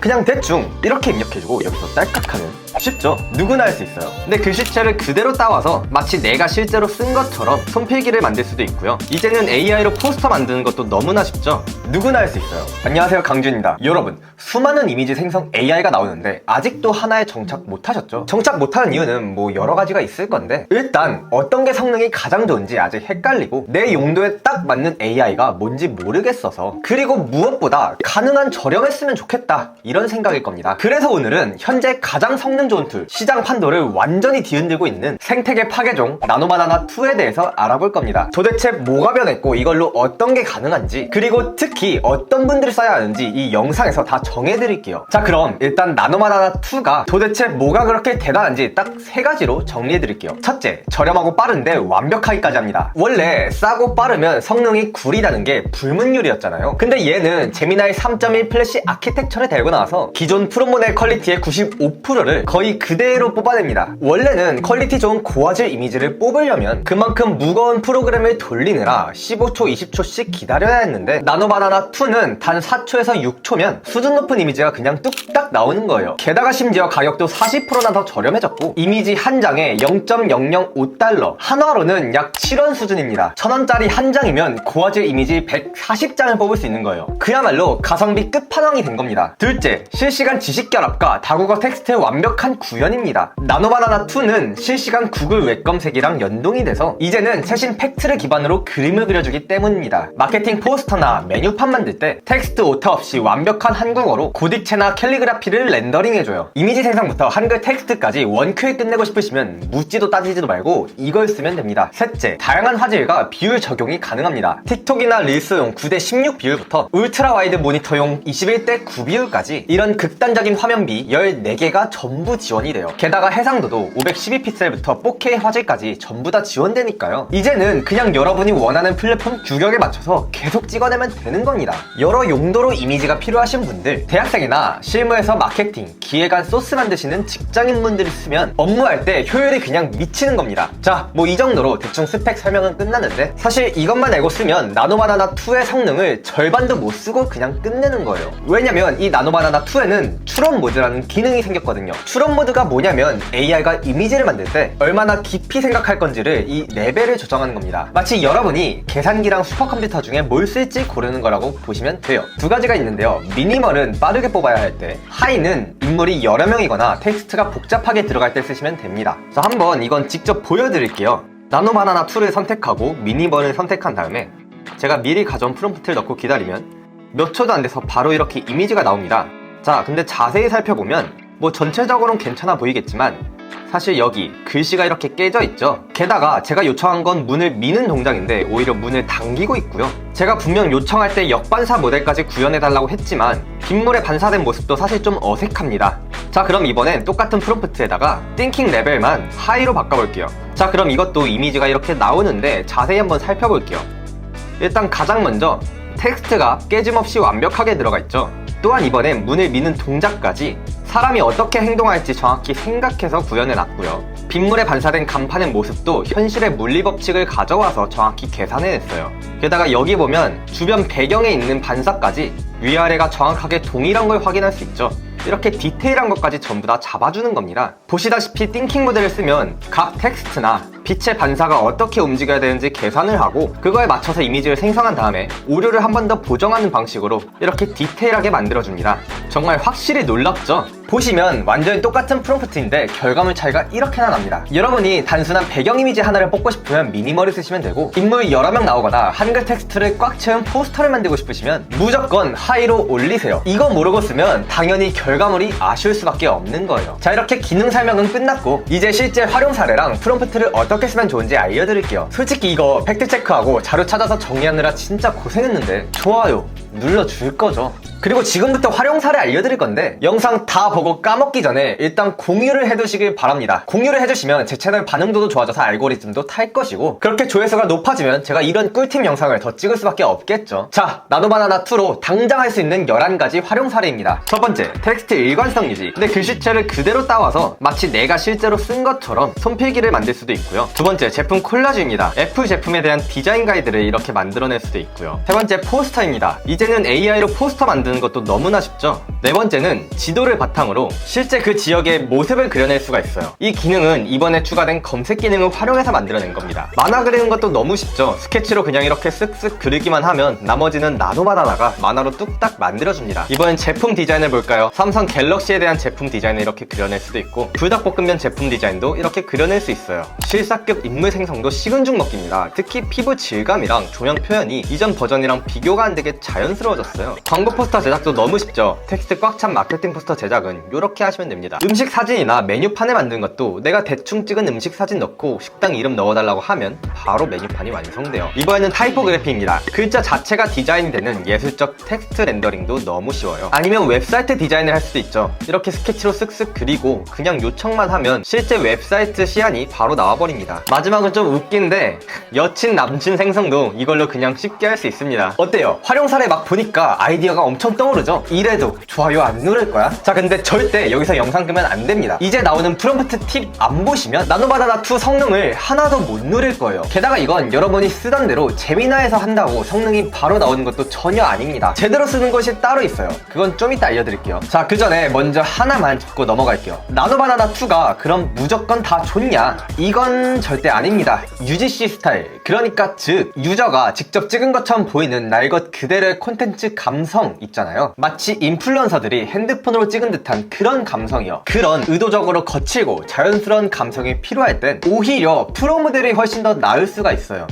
그냥 대충 이렇게 입력해주고 여기서 딸깍하면 쉽죠? 누구나 할 수 있어요. 근데 글씨체를 그대로 따와서 마치 내가 실제로 쓴 것처럼 손필기를 만들 수도 있고요. 이제는 AI로 포스터 만드는 것도 너무나 쉽죠? 누구나 할 수 있어요. 안녕하세요, 강준입니다. 여러분, 수많은 이미지 생성 AI가 나오는데 아직도 하나에 정착 못하셨죠? 정착 못하는 이유는 뭐 여러 가지가 있을 건데, 일단 어떤 게 성능이 가장 좋은지 아직 헷갈리고 내 용도에 딱 맞는 AI가 뭔지 모르겠어서, 그리고 무엇보다 가능한 저렴했으면 좋겠다, 이런 생각일 겁니다. 그래서 오늘은 현재 가장 성능 좋은 툴, 시장 판도를 완전히 뒤흔들고 있는 생태계 파괴종 나노바나나2에 대해서 알아볼 겁니다. 도대체 뭐가 변했고 이걸로 어떤 게 가능한지, 그리고 특히 어떤 분들이 써야 하는지 이 영상에서 다 정해드릴게요. 자, 그럼 일단 나노바나나2가 도대체 뭐가 그렇게 대단한지 딱 세 가지로 정리해드릴게요. 첫째, 저렴하고 빠른데 완벽하기까지 합니다. 원래 싸고 빠르면 성능이 구리다는 게 불문율이었잖아요. 근데 얘는 제미나이 3.1 플래시 아키텍처를 달고 나와서 기존 프로모델 퀄리티의 95%를 거의 그대로 뽑아냅니다. 원래는 퀄리티 좋은 고화질 이미지를 뽑으려면 그만큼 무거운 프로그램을 돌리느라 15초, 20초씩 기다려야 했는데, 나노바나나2는 단 4초에서 6초면 수준 높은 이미지가 그냥 뚝딱 나오는 거예요. 게다가 심지어 가격도 40%나 더 저렴해졌고, 이미지 한 장에 0.005달러, 한화로는 약 7원 수준입니다. 1000원짜리 한 장이면 고화질 이미지 140장을 뽑을 수 있는 거예요. 그야말로 가성비 끝판왕이 된 겁니다. 둘째, 실시간 지식 결합과 다국어 텍스트의 완벽한 구현입니다. 나노바나나2는 실시간 구글 웹 검색이랑 연동이 돼서 이제는 최신 팩트를 기반으로 그림을 그려주기 때문입니다. 마케팅 포스터나 메뉴판 만들 때 텍스트 오타 없이 완벽한 한국어로 고딕체나 캘리그라피를 렌더링해줘요. 이미지 생성부터 한글 텍스트까지 원큐에 끝내고 싶으시면 묻지도 따지지도 말고 이걸 쓰면 됩니다. 셋째, 다양한 화질과 비율 적용이 가능합니다. 틱톡이나 릴스용 9:16 비율부터 울트라 와이드 모니터용 21:9 비율까지 이런 극단적인 화면비 14개가 전부 지원이 돼요. 게다가 해상도도 512픽셀부터 4K 화질까지 전부 다 지원되니까요. 이제는 그냥 여러분이 원하는 플랫폼 규격에 맞춰서 계속 찍어내면 되는 겁니다. 여러 용도로 이미지가 필요하신 분들, 대학생이나 실무에서 마케팅, 기획안 소스 만드시는 직장인분들이 쓰면 업무할 때 효율이 그냥 미치는 겁니다. 자, 뭐 이 정도로 대충 스펙 설명은 끝났는데, 사실 이것만 알고 쓰면 나노바나나2의 성능을 절반도 못 쓰고 그냥 끝내는 거예요. 왜냐면 이 나노바나나2에는 추론 모드라는 기능이 생겼거든요. 추론 모드가 뭐냐면 AI가 이미지를 만들 때 얼마나 깊이 생각할 건지를 이 레벨을 조정하는 겁니다. 마치 여러분이 계산기랑 슈퍼컴퓨터 중에 뭘 쓸지 고르는 거라고 보시면 돼요. 두 가지가 있는데요. 미니멀은 빠르게 뽑아야 할 때, 하이는 인물이 여러 명이거나 텍스트가 복잡하게 들어갈 때 쓰시면 됩니다. 자, 한번 이건 직접 보여드릴게요. 나노바나나2를 선택하고 미니멀을 선택한 다음에 제가 미리 가져온 프롬프트를 넣고 기다리면 몇 초도 안 돼서 바로 이렇게 이미지가 나옵니다. 자, 근데 자세히 살펴보면 뭐 전체적으로는 괜찮아 보이겠지만 사실 여기 글씨가 이렇게 깨져 있죠. 게다가 제가 요청한 건 문을 미는 동작인데 오히려 문을 당기고 있고요. 제가 분명 요청할 때 역반사 모델까지 구현해달라고 했지만 빗물에 반사된 모습도 사실 좀 어색합니다. 자, 그럼 이번엔 똑같은 프롬프트에다가 띵킹 레벨만 하이로 바꿔볼게요. 자, 그럼 이것도 이미지가 이렇게 나오는데 자세히 한번 살펴볼게요. 일단 가장 먼저 텍스트가 깨짐없이 완벽하게 들어가 있죠. 또한 이번엔 문을 미는 동작까지 사람이 어떻게 행동할지 정확히 생각해서 구현해놨고요. 빗물에 반사된 간판의 모습도 현실의 물리법칙을 가져와서 정확히 계산해냈어요. 게다가 여기 보면 주변 배경에 있는 반사까지 위아래가 정확하게 동일한 걸 확인할 수 있죠. 이렇게 디테일한 것까지 전부 다 잡아주는 겁니다. 보시다시피 띵킹 모델을 쓰면 각 텍스트나 빛의 반사가 어떻게 움직여야 되는지 계산을 하고 그거에 맞춰서 이미지를 생성한 다음에 오류를 한 번 더 보정하는 방식으로 이렇게 디테일하게 만들어줍니다. 정말 확실히 놀랍죠? 보시면 완전히 똑같은 프롬프트인데 결과물 차이가 이렇게나 납니다. 여러분이 단순한 배경 이미지 하나를 뽑고 싶으면 미니멀을 쓰시면 되고, 인물 여러 명 나오거나 한글 텍스트를 꽉 채운 포스터를 만들고 싶으시면 무조건 하이로 올리세요. 이거 모르고 쓰면 당연히 결과물이 아쉬울 수밖에 없는 거예요. 자, 이렇게 기능 설명은 끝났고 이제 실제 활용 사례랑 프롬프트를 어떻게 쓰면 좋은지 알려드릴게요. 솔직히 이거 팩트체크하고 자료 찾아서 정리하느라 진짜 고생했는데 좋아요 눌러줄 거죠. 그리고 지금부터 활용 사례 알려드릴 건데 영상 다 보고 까먹기 전에 일단 공유를 해두시길 바랍니다. 공유를 해주시면 제 채널 반응도도 좋아져서 알고리즘도 탈 것이고, 그렇게 조회수가 높아지면 제가 이런 꿀팁 영상을 더 찍을 수밖에 없겠죠. 자, 나노바나나2로 당장 할 수 있는 11가지 활용 사례입니다. 첫 번째, 텍스트 일관성 유지. 근데 글씨체를 그대로 따와서 마치 내가 실제로 쓴 것처럼 손필기를 만들 수도 있고요. 있고요. 두 번째, 제품 콜라주입니다. 애플 제품에 대한 디자인 가이드를 이렇게 만들어낼 수도 있고요. 세 번째, 포스터입니다. 이제는 AI로 포스터 만드는 것도 너무나 쉽죠. 네 번째는 지도를 바탕으로 실제 그 지역의 모습을 그려낼 수가 있어요. 이 기능은 이번에 추가된 검색 기능을 활용해서 만들어낸 겁니다. 만화 그리는 것도 너무 쉽죠. 스케치로 그냥 이렇게 쓱쓱 그리기만 하면 나머지는 나노바나나가 만화로 뚝딱 만들어줍니다. 이번엔 제품 디자인을 볼까요? 삼성 갤럭시에 대한 제품 디자인을 이렇게 그려낼 수도 있고, 불닭볶음면 제품 디자인도 이렇게 그려낼 수 있어요. 실사급 인물 생성도 식은 죽 먹기입니다. 특히 피부 질감이랑 조형 표현이 이전 버전이랑 비교가 안 되게 자연스러워졌어요. 광고 포스터 제작도 너무 쉽죠. 텍스트 꽉 찬 마케팅 포스터 제작은 이렇게 하시면 됩니다. 음식 사진이나 메뉴판을 만든 것도 내가 대충 찍은 음식 사진 넣고 식당 이름 넣어달라고 하면 바로 메뉴판이 완성돼요. 이번에는 타이포그래피입니다. 글자 자체가 디자인이 되는 예술적 텍스트 렌더링도 너무 쉬워요. 아니면 웹사이트 디자인을 할 수도 있죠. 이렇게 스케치로 쓱쓱 그리고 그냥 요청만 하면 실제 웹사이트 시안이 바로 나와버립니다. 마지막은 좀 웃긴데 여친 남친 생성도 이걸로 그냥 쉽게 할 수 있습니다. 어때요? 활용 사례 막 보니까 아이디어가 엄청 떠오르죠? 이래도 좋아요 안 누를 거야? 자, 근데 절대 여기서 영상 끄면 안 됩니다. 이제 나오는 프롬프트 팁 안 보시면 나노바나나2 성능을 하나도 못 누릴 거예요. 게다가 이건 여러분이 쓰던 대로 제미나에서 한다고 성능이 바로 나오는 것도 전혀 아닙니다. 제대로 쓰는 것이 따로 있어요. 그건 좀 이따 알려드릴게요. 자, 그 전에 먼저 하나만 짚고 넘어갈게요. 나노바나나2가 그럼 무조건 다 좋냐? 이건 절대 아닙니다. UGC 스타일, 그러니까 즉 유저가 직접 찍은 것처럼 보이는 날 것 그대로의 콘텐츠 감성 있잖아요. 마치 인플루언서들이 핸드폰으로 찍은 듯한 그런 감성이요. 그런 의도적으로 거칠고 자연스러운 감성이 필요할 땐 오히려 프로 모델이 훨씬 더 나을 수가 있어요.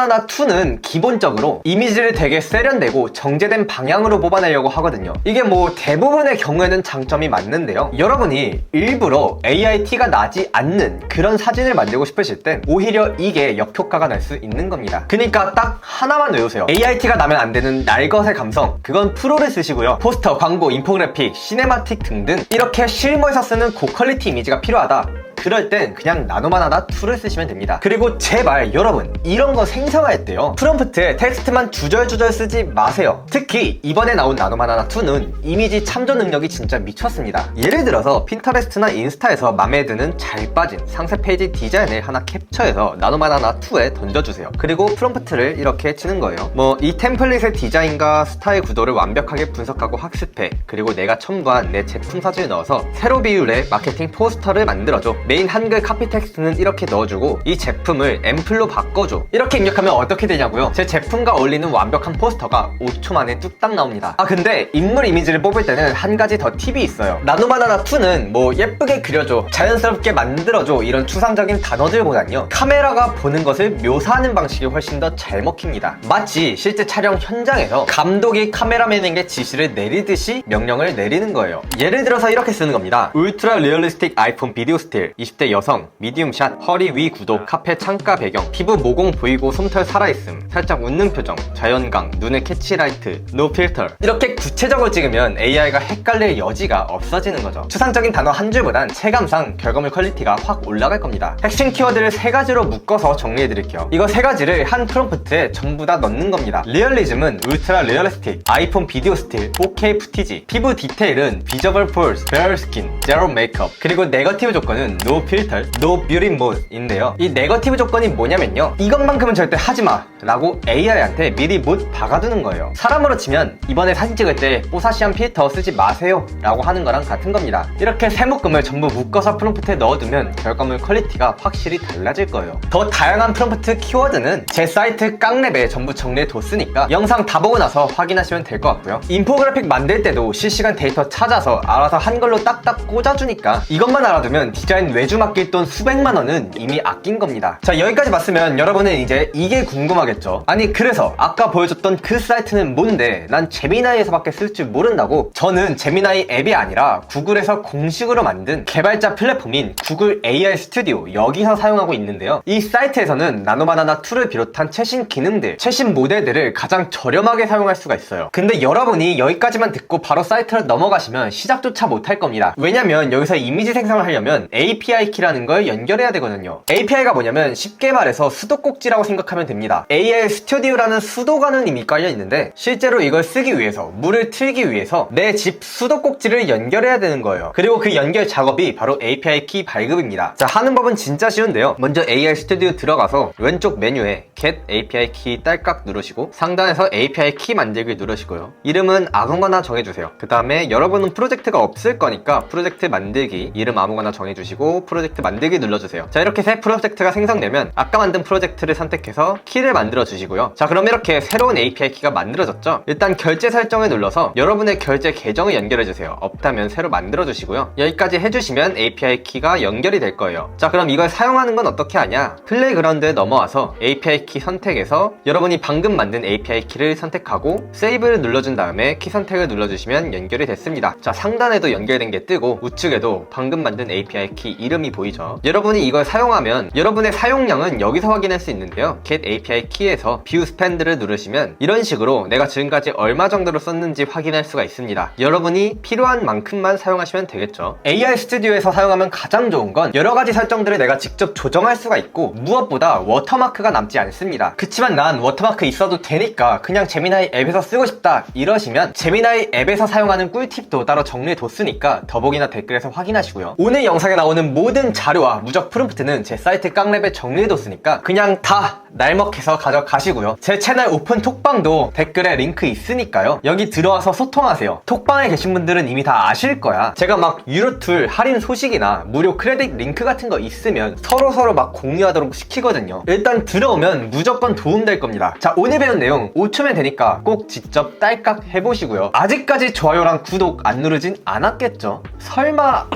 나노바나나2는 기본적으로 이미지를 되게 세련되고 정제된 방향으로 뽑아내려고 하거든요. 이게 뭐 대부분의 경우에는 장점이 맞는데요. 여러분이 일부러 AIT가 나지 않는 그런 사진을 만들고 싶으실 땐 오히려 이게 역효과가 날 수 있는 겁니다. 그러니까 딱 하나만 외우세요. AIT가 나면 안 되는 날것의 감성, 그건 프로를 쓰시고요. 포스터, 광고, 인포그래픽, 시네마틱 등등 이렇게 실무에서 쓰는 고퀄리티 이미지가 필요하다. 그럴 땐 그냥 나노바나나2를 쓰시면 됩니다. 그리고 제발 여러분, 이런 거 생성할 때요, 프롬프트에 텍스트만 주절주절 쓰지 마세요. 특히 이번에 나온 나노바나나2는 이미지 참조 능력이 진짜 미쳤습니다. 예를 들어서 핀터레스트나 인스타에서 맘에 드는 잘 빠진 상세 페이지 디자인을 하나 캡처해서 나노바나나2에 던져주세요. 그리고 프롬프트를 이렇게 치는 거예요. 뭐 이 템플릿의 디자인과 스타일 구도를 완벽하게 분석하고 학습해. 그리고 내가 첨부한 내 제품 사진을 넣어서 세로 비율의 마케팅 포스터를 만들어줘. 메인 한글 카피 텍스트는 이렇게 넣어주고 이 제품을 앰플로 바꿔줘. 이렇게 입력하면 어떻게 되냐고요? 제 제품과 어울리는 완벽한 포스터가 5초 만에 뚝딱 나옵니다. 아, 근데 인물 이미지를 뽑을 때는 한 가지 더 팁이 있어요. 나노바나나2는 뭐 예쁘게 그려줘, 자연스럽게 만들어줘 이런 추상적인 단어들보단요, 카메라가 보는 것을 묘사하는 방식이 훨씬 더 잘 먹힙니다. 마치 실제 촬영 현장에서 감독이 카메라맨에게 지시를 내리듯이 명령을 내리는 거예요. 예를 들어서 이렇게 쓰는 겁니다. 울트라 리얼리스틱 아이폰 비디오 스틸, 20대 여성, 미디움샷, 허리 위 구도, 카페 창가 배경, 피부 모공 보이고 솜털 살아있음, 살짝 웃는 표정, 자연광, 눈의 캐치라이트, 노 필터. 이렇게 구체적으로 찍으면 AI가 헷갈릴 여지가 없어지는 거죠. 추상적인 단어 한 줄보단 체감상 결과물 퀄리티가 확 올라갈 겁니다. 핵심 키워드를 세 가지로 묶어서 정리해드릴게요. 이거 세 가지를 한 프롬프트에 전부 다 넣는 겁니다. 리얼리즘은 울트라 리얼리스틱, 아이폰 비디오 스틸, 4K 푸티지, 피부 디테일은 비저블 폴스, 베어 스킨, 제로 메이크업, 그리고 네거티브 조건은 노 필터, 노 뷰티 모드인데요. 이 네거티브 조건이 뭐냐면요, 이것만큼은 절대 하지마 라고 AI한테 미리 못 박아두는 거예요. 사람으로 치면 이번에 사진 찍을 때 뽀사시한 필터 쓰지 마세요 라고 하는 거랑 같은 겁니다. 이렇게 세 묶음을 전부 묶어서 프롬프트에 넣어두면 결과물 퀄리티가 확실히 달라질 거예요. 더 다양한 프롬프트 키워드는 제 사이트 깡랩에 전부 정리해뒀으니까 영상 다 보고 나서 확인하시면 될 것 같고요. 인포그래픽 만들 때도 실시간 데이터 찾아서 알아서 한글로 딱딱 꽂아주니까 이것만 알아두면 디자인 외주 맡길 돈 수백만 원은 이미 아낀 겁니다. 자, 여기까지 봤으면 여러분은 이제 이게 궁금하겠죠. 아니, 그래서 아까 보여줬던 그 사이트는 뭔데 난 제미나이에서밖에 쓸 줄 모른다고? 저는 제미나이 앱이 아니라 구글에서 공식으로 만든 개발자 플랫폼인 구글 AI 스튜디오, 여기서 사용하고 있는데요. 이 사이트에서는 나노바나나2를 비롯한 최신 기능들, 최신 모델들을 가장 저렴하게 사용할 수가 있어요. 근데 여러분이 여기까지만 듣고 바로 사이트로 넘어가시면 시작조차 못할 겁니다. 왜냐면 여기서 이미지 생성을 하려면 API API 키라는 걸 연결해야 되거든요. API가 뭐냐면 쉽게 말해서 수도꼭지라고 생각하면 됩니다. AI 스튜디오라는 수도가는 이미 깔려 있는데 실제로 이걸 쓰기 위해서, 물을 틀기 위해서 내 집 수도꼭지를 연결해야 되는 거예요. 그리고 그 연결 작업이 바로 API 키 발급입니다. 자, 하는 법은 진짜 쉬운데요. 먼저 AI 스튜디오 들어가서 왼쪽 메뉴에 Get API 키 딸깍 누르시고 상단에서 API 키 만들기 누르시고요. 이름은 아무거나 정해주세요. 그 다음에 여러분은 프로젝트가 없을 거니까 프로젝트 만들기 이름 아무거나 정해주시고 프로젝트 만들기 눌러주세요. 자, 이렇게 새 프로젝트가 생성되면 아까 만든 프로젝트를 선택해서 키를 만들어 주시고요. 자, 그럼 이렇게 새로운 API 키가 만들어졌죠? 일단 결제 설정을 눌러서 여러분의 결제 계정을 연결해 주세요. 없다면 새로 만들어 주시고요. 여기까지 해주시면 API 키가 연결이 될 거예요. 자, 그럼 이걸 사용하는 건 어떻게 하냐? 플레이그라운드에 넘어와서 API 키 선택에서 여러분이 방금 만든 API 키를 선택하고 세이브를 눌러준 다음에 키 선택을 눌러주시면 연결이 됐습니다. 자, 상단에도 연결된 게 뜨고 우측에도 방금 만든 API 키 이름이 보이죠? 여러분이 이걸 사용하면 여러분의 사용량은 여기서 확인할 수 있는데요. Get API 키에서 View Spend를 누르시면 이런 식으로 내가 지금까지 얼마 정도로 썼는지 확인할 수가 있습니다. 여러분이 필요한 만큼만 사용하시면 되겠죠. AI 스튜디오에서 사용하면 가장 좋은 건 여러 가지 설정들을 내가 직접 조정할 수가 있고 무엇보다 워터마크가 남지 않습니다. 그치만 난 워터마크 있어도 되니까 그냥 제미나이 앱에서 쓰고 싶다 이러시면 제미나이 앱에서 사용하는 꿀팁도 따로 정리해뒀으니까 더보기나 댓글에서 확인하시고요. 오늘 영상에 나오는 모든 자료와 무적 프롬프트는 제 사이트 깡랩에 정리해뒀으니까 그냥 다 날먹해서 가져가시고요. 제 채널 오픈 톡방도 댓글에 링크 있으니까요. 여기 들어와서 소통하세요. 톡방에 계신 분들은 이미 다 아실 거야. 제가 막 유로툴 할인 소식이나 무료 크레딧 링크 같은 거 있으면 서로 막 공유하도록 시키거든요. 일단 들어오면 무조건 도움될 겁니다. 자, 오늘 배운 내용 5초면 되니까 꼭 직접 딸깍 해보시고요. 아직까지 좋아요랑 구독 안 누르진 않았겠죠? 설마...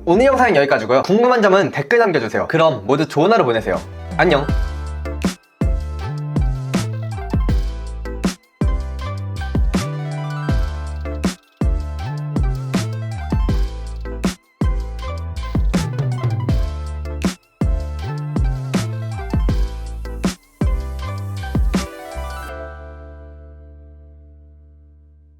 오늘 영상은 여기까지고요. 궁금한 점은 댓글 남겨주세요. 그럼 모두 좋은 하루 보내세요. 안녕.